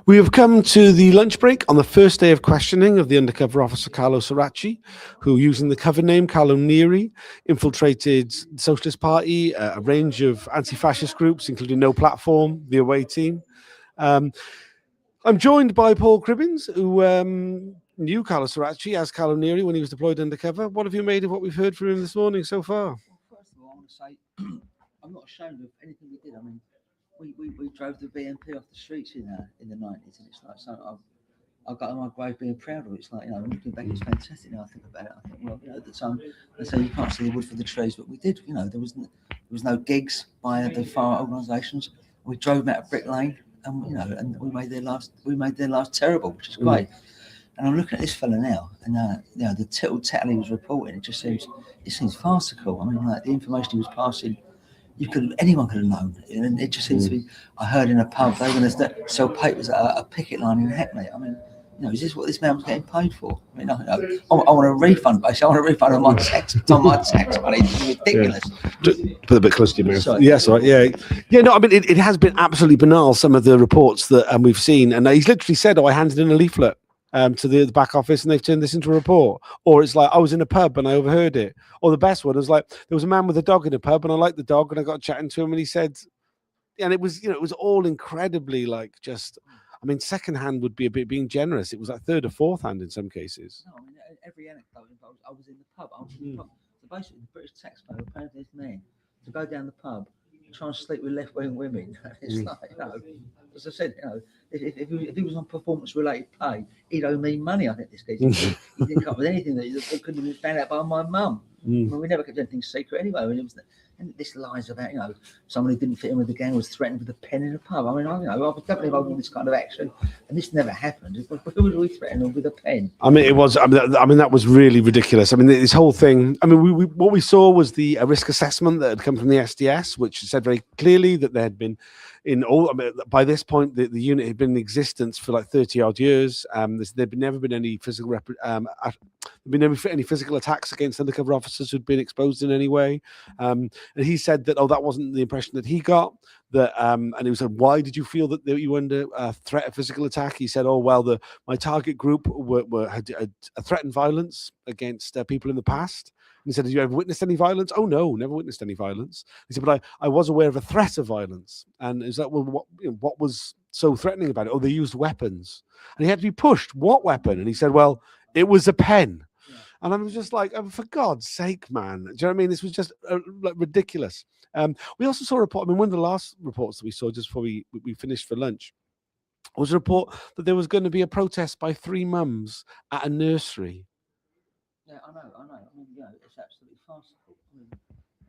We have come to the lunch break on the first day of questioning of the undercover officer Carlo Soracchi, who, using the cover name Carlo Neri, infiltrated the Socialist Party, a range of anti-fascist groups, including No Platform, the away team. I'm joined by Paul Cribbins, who knew Carlo Soracchi as Carlo Neri when he was deployed undercover. What have you made of what we've heard from him this morning so far? Well, first of all, I want to say I'm not ashamed of anything we did. I mean, we drove the BNP off the streets in the 90s, and it's like something I've got on my grave being proud of. It's like, looking back, it's fantastic. Now I think about it, I think, well, at the time, they say you can't see the wood for the trees, but we did. There was no gigs by the far organisations. We drove them out of Brick Lane, and we made their lives terrible, which is great. And I'm looking at this fella now, and the tittle tattle he was reporting, it seems farcical. I mean, like the information he was passing, anyone could have known, and it just seems to be. I heard in a pub they were going to sell papers at a picket line in Hackney. I mean, is this what this man was getting paid for? I mean, I want a refund, basically. I want a refund on my tax money. It's ridiculous. Put a bit close to your mouth. Sorry. Yes, right. Yeah. No, I mean, it has been absolutely banal, some of the reports that we've seen, and he's literally said, "Oh, I handed in a leaflet to the back office, and they've turned this into a report." Or it's like, I was in a pub and I overheard it. Or the best one was like, there was a man with a dog in a pub, and I liked the dog, and I got chatting to him, and he said, and it was, it was all incredibly I mean, second hand would be a bit being generous. It was like third or fourth hand in some cases. No, I mean, every anecdote involves I was in the pub. So basically, the British taxpayer were paying this man to go down the pub and try and sleep with left-wing women. It's like, as I said, if he was on performance-related pay, he'd owe me money. I think this case he didn't come up with anything that couldn't have been found out by my mum. I mean, we never kept anything secret anyway. And this lies about, someone who didn't fit in with the gang was threatened with a pen in a pub. I mean, I was definitely involved in this kind of action, and this never happened. Who would we threaten them with a pen? I mean, that was really ridiculous. I mean, this whole thing. I mean, what we saw was the risk assessment that had come from the SDS, which said very clearly that there had been, by this point, the unit had been in existence for like 30 odd years. There'd never been any physical any physical attacks against undercover officers who'd been exposed in any way. And he said that, that wasn't the impression that he got. That and he said, why did you feel that you were under threat of physical attack? He said, my target group had threatened violence against people in the past. And he said, have you ever witnessed any violence? Oh no, never witnessed any violence. He said, but I was aware of a threat of violence. And is that, well, what was so threatening about it? Oh, they used weapons. And he had to be pushed. What weapon? And he said, well, it was a pen. And I was just like, for God's sake, man. Do you know what I mean? This was just ridiculous. We also saw a report. I mean, one of the last reports that we saw just before we finished for lunch was a report that there was going to be a protest by 3 mums at a nursery. Yeah, I know. I mean, it's absolutely farcical. I mean,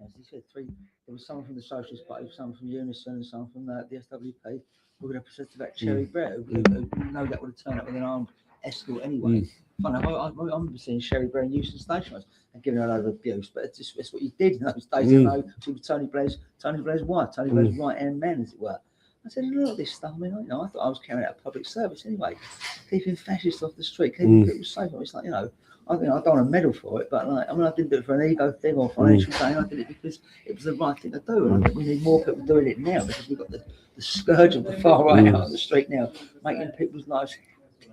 as you said, there was someone from the Socialist Party, someone from Unison, and someone from the SWP who were going to protest about Cherry Brett, who know that would have turned up with an armed escort anyway. Funny, I remember seeing Sherry Brett in Euston Station and giving her a load of abuse, but it's what you did in those days. She was Tony Blair's wife, Tony Blair's right-hand man, as it were. I said, look at this stuff. I mean, I thought I was carrying out a public service anyway, keeping fascists off the street, keeping people safe. It's like, I don't want a medal for it, but I didn't do it for an ego thing or financial gain. I did it because it was the right thing to do, and I think we need more people doing it now because we've got the scourge of the far right out on the street now, making people's lives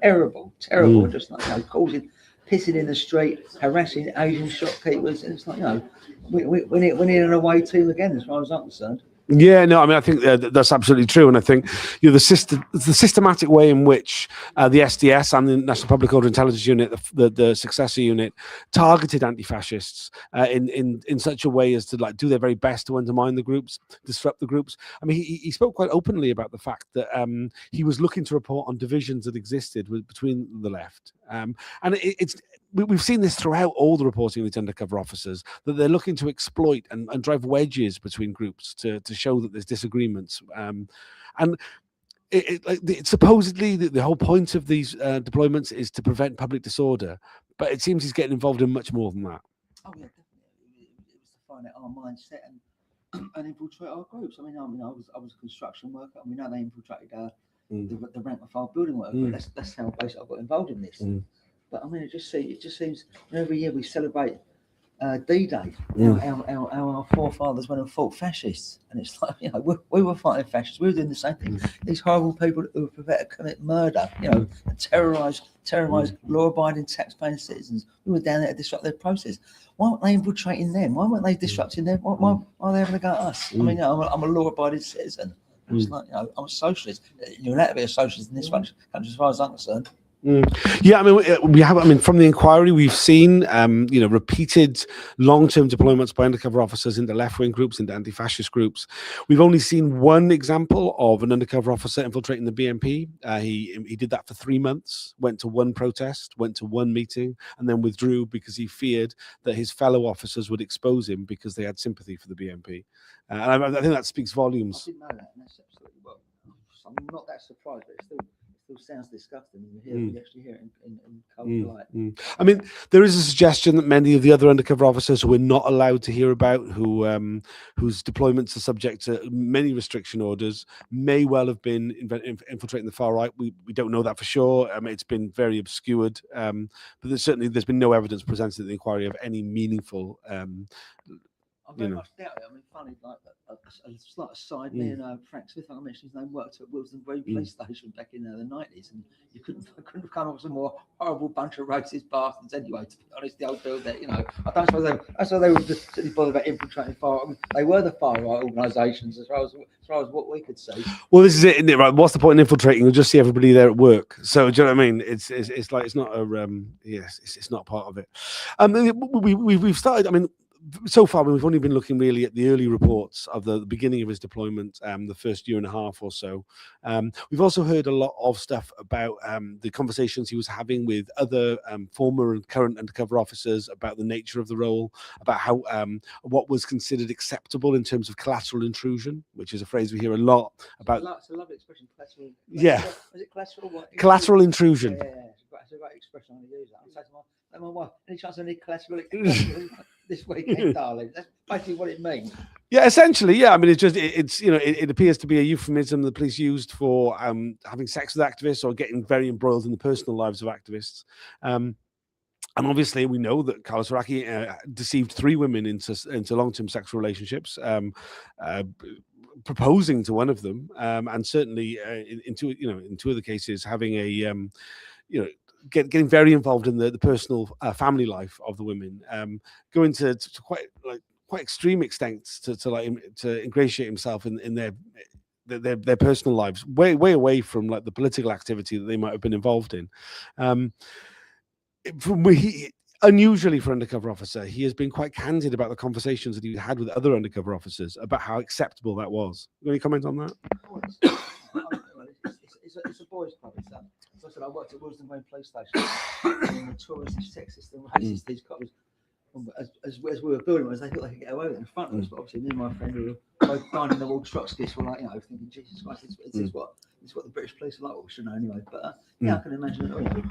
terrible, just pissing in the street, harassing Asian shopkeepers, and it's like, we need an away team again, as far as I'm concerned. Yeah, no, I mean, I think that's absolutely true, and I think the systematic way in which the SDS and the National Public Order Intelligence Unit, the successor unit, targeted anti-fascists in such a way as to do their very best to undermine the groups, disrupt the groups. I mean, he spoke quite openly about the fact that he was looking to report on divisions that existed between the left, and we've seen this throughout all the reporting of these undercover officers, that they're looking to exploit and drive wedges between groups to show that there's disagreements. And supposedly the whole point of these deployments is to prevent public disorder, but it seems he's getting involved in much more than that. Oh yeah, definitely. It was to find out our mindset and infiltrate our groups. I was a construction worker, and we know they infiltrated the rank and file building work. But that's how basically I got involved in this. But I mean, it just seems every year we celebrate D-Day, how our forefathers went and fought fascists, and it's like, you know, we were fighting fascists, we were doing the same thing. These horrible people who were prepared to commit murder, you know, and terrorise law-abiding tax-paying citizens. We were down there to disrupt their process. Why weren't they infiltrating them? Why weren't they disrupting them? Why are they having a go at us? I mean, you know, I'm a law-abiding citizen. It's like, you know, I'm a socialist. You're allowed to be a socialist in this country, as far as I'm concerned. Yeah, I mean, we have. I mean, from the inquiry, we've seen, you know, repeated long-term deployments by undercover officers into left-wing groups, into anti-fascist groups. We've only seen one example of an undercover officer infiltrating the BNP. He did that for 3 months. Went to one protest, went to one meeting, and then withdrew because he feared that his fellow officers would expose him because they had sympathy for the BNP. And I think that speaks volumes. I didn't know that, and that's absolutely well. I'm not that surprised, but it still sounds disgusting when you actually hear it in cold light. I mean, there is a suggestion that many of the other undercover officers who we're not allowed to hear about, whose deployments are subject to many restriction orders, may well have been infiltrating the far right. We don't know that for sure. It's been very obscured, but there's been no evidence presented in the inquiry of any meaningful. I very much doubt it. I mean, funny, like a slight aside, me and Frank Smith, I mentioned his name, worked at Wilson Green Police Station back in the 90s, and you couldn't have come up with some more horrible bunch of racist bastards anyway, to be honest, the old build that, you know, I don't suppose they were particularly bothered about infiltrating far. I mean, they were the far right organisations as far as what we could see. Well, this is it, isn't it? Right? What's the point in infiltrating? You'll just see everybody there at work. So, do you know what I mean? It's like it's not a it's not part of it. We've started. I mean, so far we've only been looking really at the early reports of the beginning of his deployment, the first year and a half or so. We've also heard a lot of stuff about the conversations he was having with other former and current undercover officers about the nature of the role, about how what was considered acceptable in terms of collateral intrusion, which is a phrase we hear a lot about. It's a lovely expression, collateral. Yeah. Is it collateral? What? Collateral intrusion. Yeah. It's a great expression. I'm going to use that. I'm saying to my wife, any chance I need collateral this weekend, darling? That's basically what it means. Yeah, essentially, yeah. I mean, it's you know, it appears to be a euphemism the police used for having sex with activists or getting very embroiled in the personal lives of activists. And obviously, we know that Carlo Soracchi deceived 3 women into long-term sexual relationships, proposing to one of them, and certainly in 2 of the cases having a getting very involved in the personal family life of the women, going to quite extreme extents to ingratiate himself in their personal lives, way away from like the political activity that they might have been involved in. Unusually for an undercover officer, he has been quite candid about the conversations that he had with other undercover officers about how acceptable that was. Any comment on that? It's a boys' club. As I said, I worked at Wilson Green Police Station, and the notoriously sexist and racist these cops, as we were building, as they thought they could get away with it in front of us. But obviously, me and my friend who were both dining the wall Trotskyists were like, you know, thinking, Jesus Christ, this is what the British police are like. Well, we should know anyway. But yeah, I can imagine it.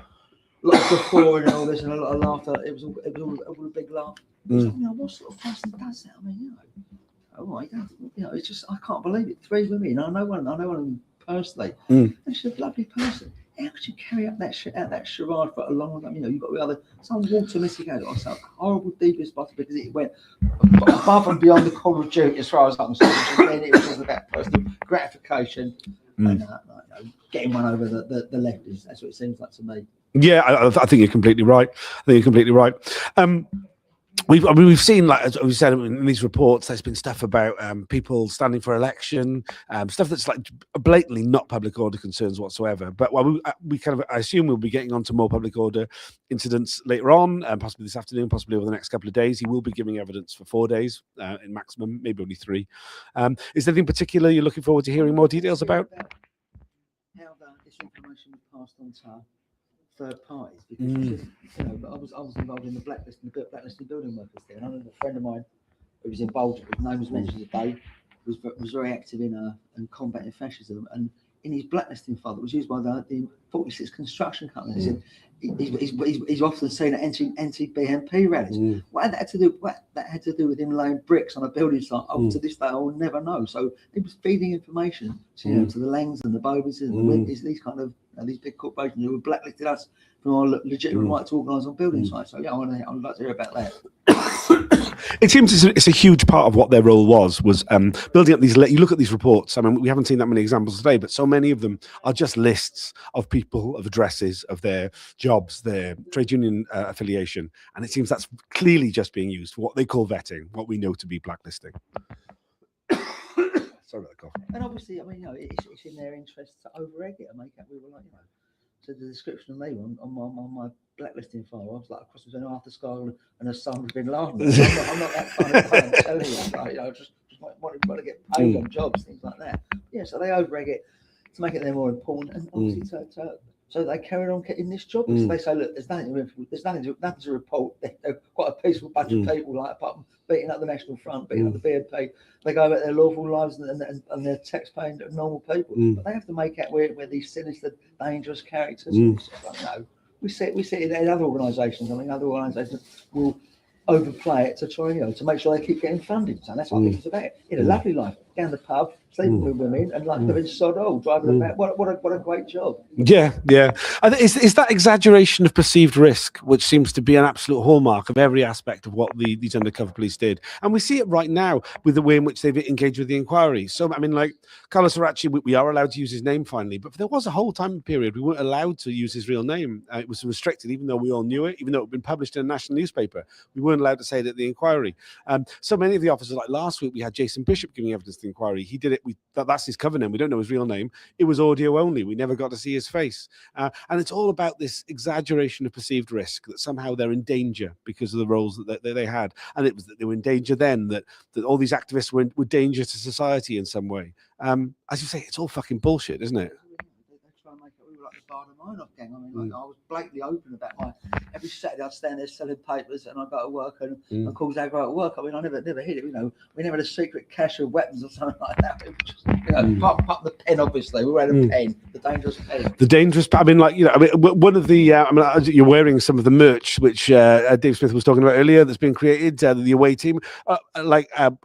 Like before and all this, and a lot of laughter. It was all a big laugh. You know, what sort of person does that? I mean, you know, oh my God, you know, it's just I can't believe it. 3 women. I know one of them personally. And she's a lovely person. How could you carry out that charade for a long time? You know, you've got the other some water missing out or some horrible devious bottom because it went above and beyond the call of duty as far as I'm concerned. Then it was just about personal gratification and getting one over the lefties. That's what it seems like to me. Yeah, I think you're completely right. We've seen, like as we said in these reports, there's been stuff about people standing for election, stuff that's like blatantly not public order concerns whatsoever. But I assume we'll be getting onto more public order incidents later on, possibly this afternoon, possibly over the next couple of days. He will be giving evidence for 4 days in maximum, maybe only 3. Is there anything particular you're looking forward to hearing more details about? How this information was passed on to third parties, because you know, I was involved in the blacklisting building workers there, and I know a friend of mine who was involved, his name was mentioned today, was very active in combating fascism, and in his blacklisting file that was used by the 46 construction companies, and he's often seen at anti-BNP rallies. What that had to do with him laying bricks on a building site, to this day I will never know. So he was feeding information to the Langs and the Bovies and the Windies, these kind of And these big corporations who have blacklisted us from our legitimate right to organise on building sites. So yeah, I'd like to hear about that. It seems it's a huge part of what their role was building up these. You look at these reports. I mean, we haven't seen that many examples today, but so many of them are just lists of people, of addresses, of their jobs, their trade union affiliation, and it seems that's clearly just being used for what they call vetting, what we know to be blacklisting. Sorry about the cough. And obviously, I mean, it's in their interest to over-egg it and make out we were like, so the description of me on my blacklisting file, I was like across between Arthur Scarlett and Osama bin Laden. I'm not that kind of guy, I'm telling you. Right? Just want to get paid on jobs, things like that. Yeah, so they over-egg it to make it them more important, and obviously so they carried on getting this job. So they say, look, there's nothing to report. They're quite a peaceful bunch of people, like apart from beating up the National Front, beating up the BNP. They go about their lawful lives and they're tax-paying normal people. But they have to make out we're these sinister, dangerous characters. We see it in other organisations. I mean, other organisations will overplay it to try, to make sure they keep getting funded. So that's what I think it's about. A lovely life, down the pub, sleeping with women, and like living sod all, driving about. What a great job. Yeah. I think it's that exaggeration of perceived risk, which seems to be an absolute hallmark of every aspect of what these undercover police did. And we see it right now with the way in which they've engaged with the inquiry. So, I mean, like Carlo Soracchi, we are allowed to use his name finally, but there was a whole time period we weren't allowed to use his real name. It was restricted, even though we all knew it, even though it had been published in a national newspaper. We weren't allowed to say it at the inquiry. So many of the officers, like last week, we had Jason Bishop giving evidence to the inquiry. He did it. That's his cover name. We don't know his real name. It was audio only. We never got to see his face. And it's all about this exaggeration of perceived risk, that somehow they're in danger because of the roles that they had. And it was that they were in danger then, that all these activists were danger to society in some way. As you say, it's all fucking bullshit, isn't it? We were like the Barnum Minoff gang. I mean, I was blatantly open about every Saturday I'd stand there selling papers and I'd go to work and of course I go to work. I mean, I never hid it, we never had a secret cache of weapons or something like that. It was just, apart the pen, obviously. We had a pen, the dangerous pen. The dangerous pen. I mean, one of the, you're wearing some of the merch, which Dave Smith was talking about earlier, that's been created, the away team.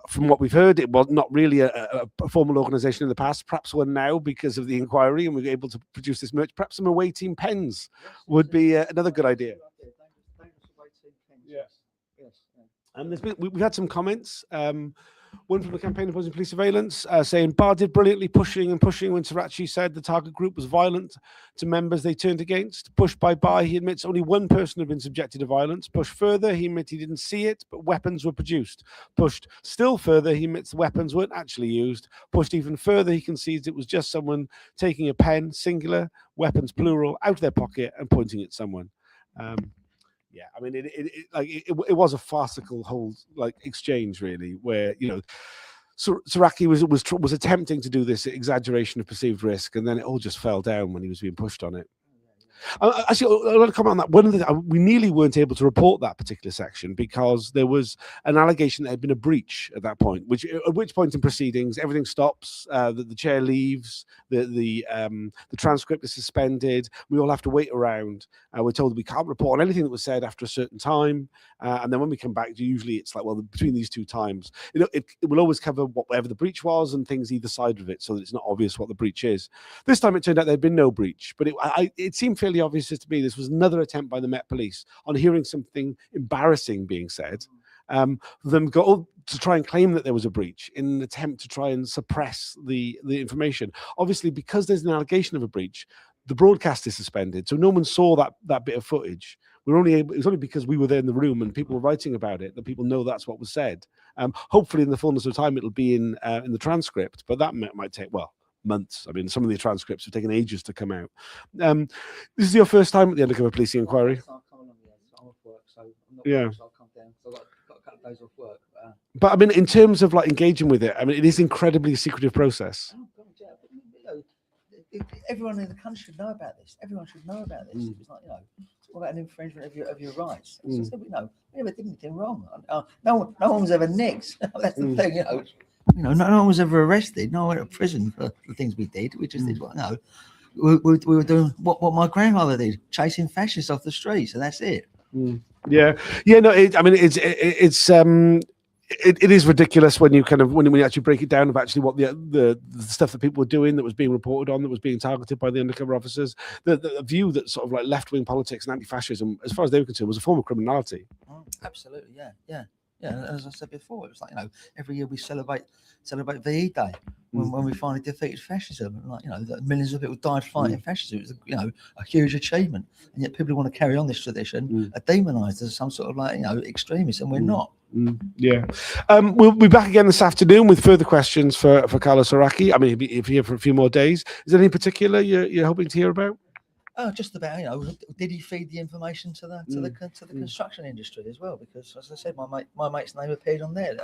From what we've heard, it was not really a formal organisation in the past, perhaps one now because of the inquiry, and we're able to produce this merch. Perhaps some away team pens would be another good idea. Yes. And we've had some comments. One from the campaign opposing police surveillance saying Barr did brilliantly pushing when Soracchi said the target group was violent to members they turned against. Pushed by Barr, he admits only one person had been subjected to violence. Pushed further, he admits he didn't see it, but weapons were produced. Pushed still further, he admits the weapons weren't actually used. Pushed even further, he concedes it was just someone taking a pen, singular, weapons plural, out of their pocket and pointing at someone. Yeah, I mean, it was a farcical whole exchange, really, where Soracchi was attempting to do this exaggeration of perceived risk, and then it all just fell down when he was being pushed on it. Actually, I want to comment on that. We nearly weren't able to report that particular section because there was an allegation there had been a breach at that point. At which point in proceedings, everything stops. The chair leaves. The transcript is suspended. We all have to wait around. We're told we can't report on anything that was said after a certain time. And then when we come back, usually it's like, well, between these two times, it will always cover whatever the breach was and things either side of it, so that it's not obvious what the breach is. This time it turned out there'd been no breach, but it seemed fairly obvious to me this was another attempt by the Met Police on hearing something embarrassing being said, them go to try and claim that there was a breach in an attempt to try and suppress the information. Obviously, because there's an allegation of a breach, the broadcast is suspended, so no one saw that bit of footage. It was only because we were there in the room and people were writing about it that people know that's what was said. Hopefully, in the fullness of time, it'll be in the transcript, but that might take months. I mean, some of the transcripts have taken ages to come out. This is your first time at the undercover policing inquiry. I'm off work, so I'm not yeah. So I'll come down. So I've got a couple of days off work. But I mean, in terms of engaging with it, I mean, it is incredibly secretive process. Oh God, yeah. Everyone in the country should know about this. Everyone should know about this. It's like, it's all about an infringement of your rights. It's just, we never did anything wrong. No one was ever nicked. That's the thing, no one was ever arrested. No one went to prison for the things we did. We just did we were doing what my grandmother did, chasing fascists off the streets, and that's it. Yeah. No. it is ridiculous when you kind of when you actually break it down of actually what the stuff that people were doing that was being reported on, that was being targeted by the undercover officers. The view that sort of like left-wing politics and anti-fascism, as far as they were concerned, was a form of criminality. Absolutely, yeah. And as I said before, it was like, every year we celebrate VE Day when we finally defeated fascism. And like, that millions of people died fighting fascism. It was a huge achievement. And yet people who want to carry on this tradition are demonized as some sort of like, extremists, and we're not. Yeah. We'll be back again this afternoon with further questions for Carlo Soracchi. I mean, he'll be here for a few more days. Is there anything particular you're hoping to hear about? Just about, did he feed the information to the construction industry as well? Because, as I said, my mate's name appeared on there.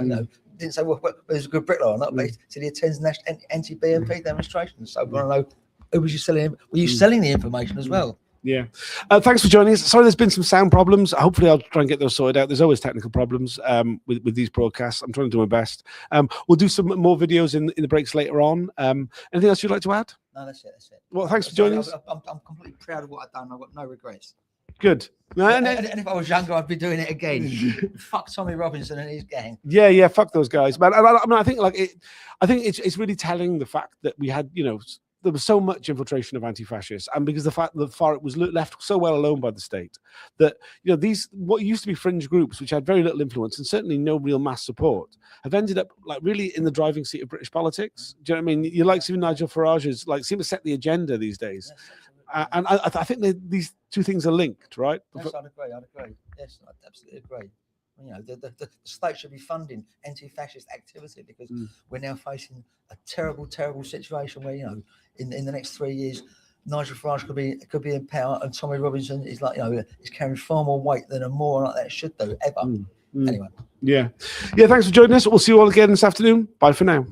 Didn't say well, there's a good bricklayer or not, but he said he attends national anti-BNP demonstrations. So I want to know, who was you selling? Were you selling the information as well? Yeah. Thanks for joining us. Sorry, there's been some sound problems. Hopefully, I'll try and get those sorted out. There's always technical problems with these broadcasts. I'm trying to do my best. We'll do some more videos in the breaks later on. Anything else you'd like to add? No, that's it. Well, thanks for joining us. I'm completely proud of what I've done. I've got no regrets. Good. And if I was younger, I'd be doing it again. Fuck Tommy Robinson and his gang. Yeah. Fuck those guys, man. I think it's really telling the fact that we had, there was so much infiltration of anti-fascists, and because the fact that it was left so well alone by the state, that these what used to be fringe groups, which had very little influence and certainly no real mass support, have ended up like really in the driving seat of British politics. Do you know what I mean? You like seeing Nigel Farage's seem to set the agenda these days, and I think these two things are linked, right? Yes, I'd agree. Yes, I'd absolutely agree. The state should be funding anti-fascist activity, because we're now facing a terrible situation where in the next 3 years Nigel Farage could be in power, and Tommy Robinson is is carrying far more weight than a moron like that should do ever. Anyway. Yeah. Thanks for joining us. We'll see you all again this afternoon. Bye for now.